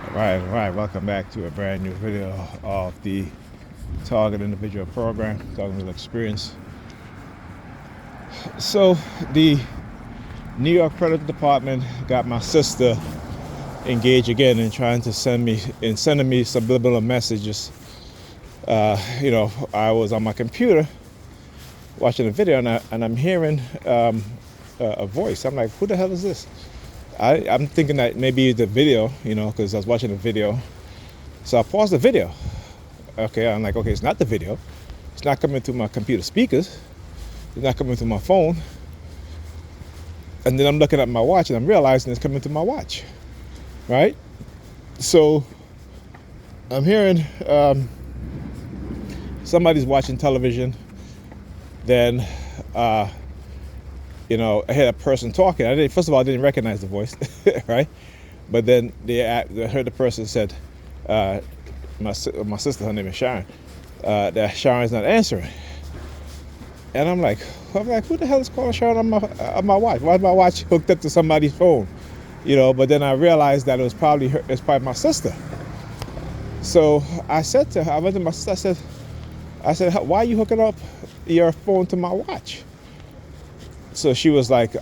All right. Welcome back to a brand new video of the Target Individual Program, Target Experience. So, the New York Credit Department got my sister engaged again in trying to sending me subliminal messages. I was on my computer watching a video and I'm hearing a voice. I'm like, who the hell is this? I'm thinking that maybe the video, because I was watching the video. So I paused the video. Okay, I'm like, okay, it's not the video. It's not coming through my computer speakers. It's not coming through my phone. And then I'm looking at my watch and I'm realizing it's coming through my watch, right? So I'm hearing somebody's watching television. Then, I had a person talking. First of all, I didn't recognize the voice, right? But then I heard the person said, my sister, her name is Sharon, that Sharon's not answering. And I'm like, who the hell is calling Sharon on my watch? Why is my watch hooked up to somebody's phone? But then I realized that it's probably my sister. So I said to her, I went to my sister, I said, why are you hooking up your phone to my watch? So she was like, she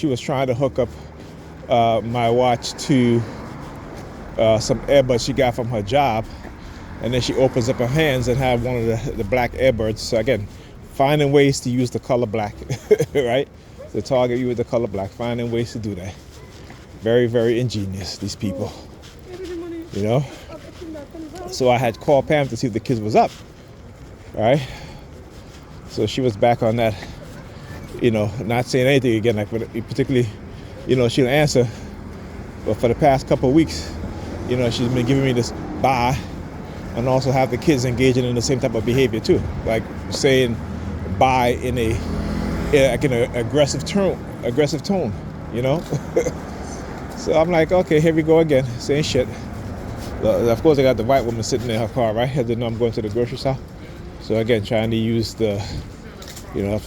was trying to hook up my watch to some earbuds she got from her job. And then she opens up her hands and have one of the black earbuds. So again, finding ways to use the color black, right? To target you with the color black, finding ways to do that. Very, very ingenious, these people, So I had called Pam to see if the kids was up, right? So she was back on that, not saying anything again, like particularly, she'll answer. But for the past couple of weeks, she's been giving me this bye, and also have the kids engaging in the same type of behavior too, like saying bye in an aggressive tone, So I'm like, okay, here we go again, saying shit. Of course, I got the white woman sitting in her car, right? I didn't know I'm going to the grocery store. So again, trying to use the,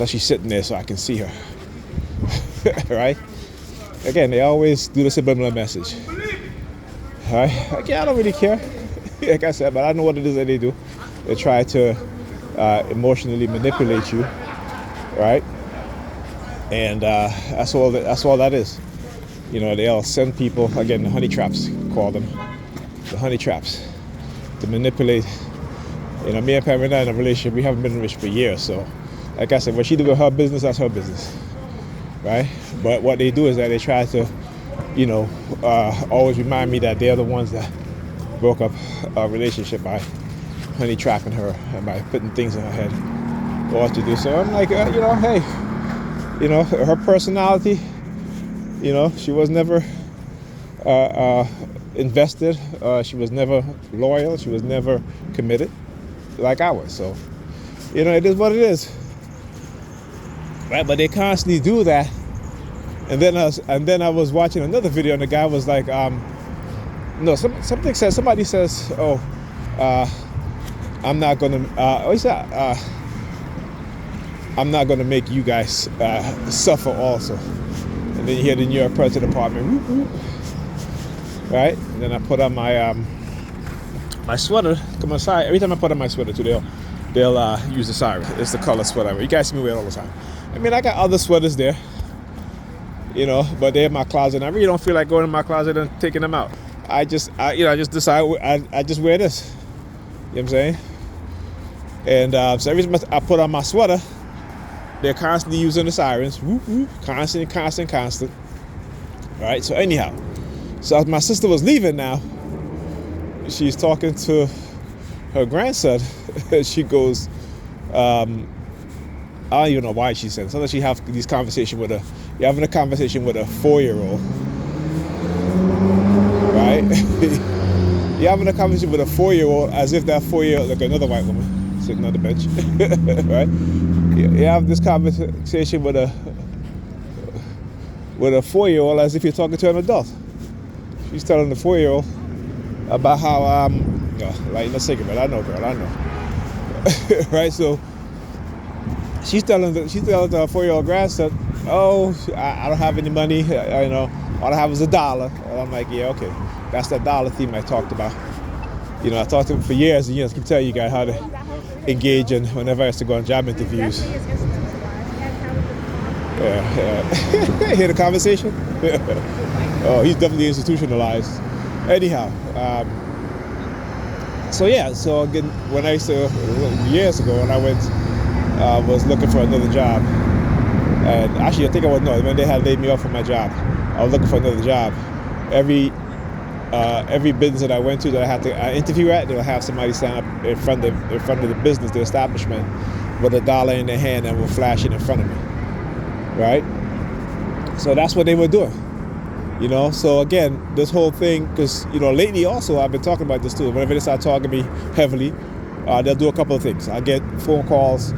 she's sitting there so I can see her, right? Again, they always do the subliminal message, right? Again, I don't really care, like I said, but I know what it is that they do. They try to emotionally manipulate you, right? And that's all that is. They'll send people, again, the honey traps, call them, the honey traps, to manipulate. Me and Pam are not in a relationship. We haven't been in a relationship for years. So, like I said, what she do with her business, that's her business, right? But what they do is that they try to, always remind me that they're the ones that broke up a relationship by honey trapping her and by putting things in her head for what to do. So I'm like, hey, her personality, she was never invested. She was never loyal. She was never committed like I was. So, it is what it is, right? But they constantly do that. And then I was watching another video, and the guy was like, somebody says, I'm not gonna, I'm not gonna make you guys suffer also. And then you hear the New York Credit Department, whoop, whoop, right? And then I put on my my sweater. Come inside. Every time I put on my sweater too, they'll use the siren. It's the color sweater. You guys see me wear it all the time. I mean, I got other sweaters there, but they're in my closet. And I really don't feel like going in my closet and taking them out. I just decide I just wear this. You know what I'm saying? And so every time I put on my sweater, they're constantly using the sirens. Whoop, whoop, constant. All right. So anyhow, so as my sister was leaving now, she's talking to her grandson. She goes, I don't even know why she said it. Sometimes she have these conversations with you're having a conversation with a 4-year-old, right? You're having a conversation with a 4-year-old as if that 4-year-old, like another white woman sitting on the bench, right? You have this conversation with a 4-year-old as if you're talking to an adult. She's telling the 4-year-old about how like no cigarette. I know, girl. I know. Right? So she's telling her 4-year-old grandson, I don't have any money. all I have is $1. And I'm like, yeah, okay, that's that dollar theme I talked about. You know, I talked to him for years and years. I can tell you guys how to engage in whenever I used to go on job interviews. Yeah. Hear the conversation? Oh, he's definitely institutionalized. Anyhow, so again, when I used to, years ago, when I was looking for another job, and actually I think when they had laid me off from my job, I was looking for another job. Every business that I went to that I had to interview at, they'll have somebody stand up in front of the business, the establishment, with $1 in their hand and will flash it in front of me, right? So that's what they were doing. You know, so again, this whole thing, because, you know, lately also I've been talking about this too. Whenever they start talking to me heavily, they'll do a couple of things. I get phone calls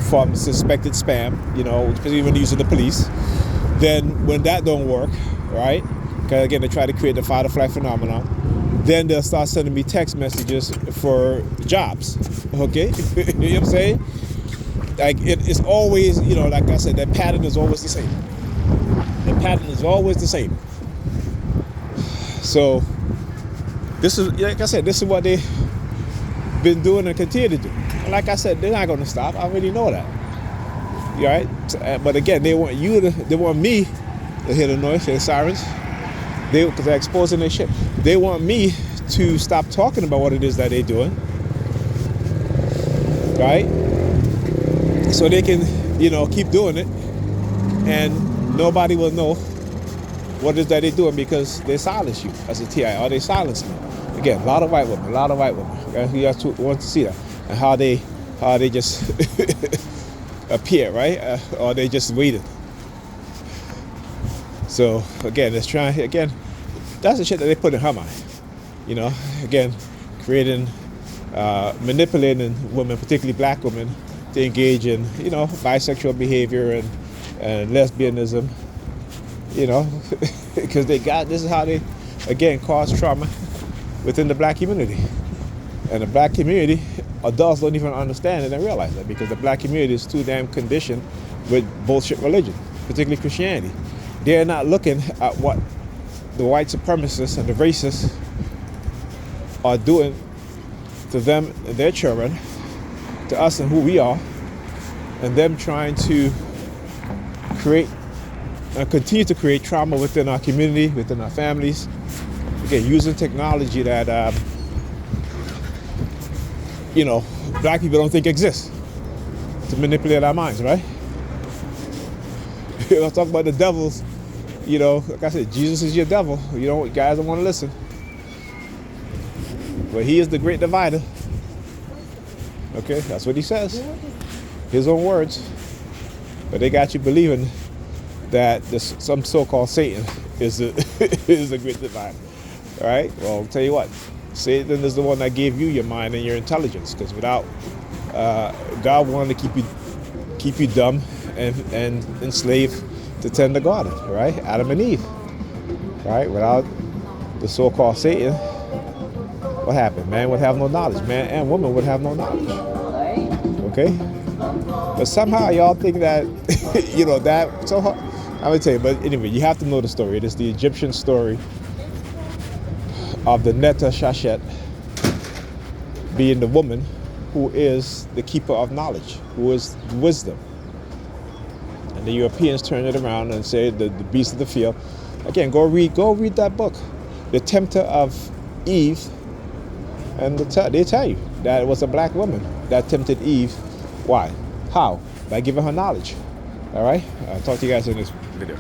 from suspected spam, you know, especially when they're using the police. Then when that don't work, right, because again, they try to create the fight or flight phenomenon, then they'll start sending me text messages for jobs, okay? You know what I'm saying? Like, it's always, you know, like I said, that pattern is always the same. The pattern is always the same. So this is, like I said, this is what they've been doing and continue to do. And like I said, they're not going to stop. I already know that. Right? But again, they want me to hear the noise, hear the sirens. Because they're exposing their shit. They want me to stop talking about what it is that they're doing. Right? So they can, you know, keep doing it. And nobody will know what it is that they're doing because they silence you as a TI, or they silence me. Again, a lot of white women. You guys want to see that. And how they just appear, right? Or they just waited. So again, that's the shit that they put in her mind. You know, again, manipulating women, particularly black women, to engage in, you know, bisexual behavior and lesbianism, you know, because this is how they, again, cause trauma within the black community. And the black community, adults don't even understand it and realize that, because the black community is too damn conditioned with bullshit religion, particularly Christianity. They're not looking at what the white supremacists and the racists are doing to them and their children, to us and who we are, and them trying to create and continue to create trauma within our community, within our families. Again, using technology that, you know, black people don't think exists to manipulate our minds, right? You know, talk about the devils, you know, like I said, Jesus is your devil. You know, guys don't want to listen. But he is the great divider. Okay, that's what he says. His own words. But they got you believing that some so-called Satan is a great divider. All right? Well, I'll tell you what. Satan is the one that gave you your mind and your intelligence. Because without God wanted to keep you dumb and enslaved to tend the garden, right? Adam and Eve. Right? Without the so-called Satan, what happened? Man would have no knowledge. Man and woman would have no knowledge. Okay? But somehow y'all think that, you know, that, so hard. I'm going to tell you, but anyway, you have to know the story. It is the Egyptian story of the Netta Shashet being the woman who is the keeper of knowledge, who is wisdom. And the Europeans turn it around and say the beast of the field. Again, go read that book. The tempter of Eve. And they tell you that it was a black woman that tempted Eve. Why? How? By giving her knowledge. All right? I'll talk to you guys in this video.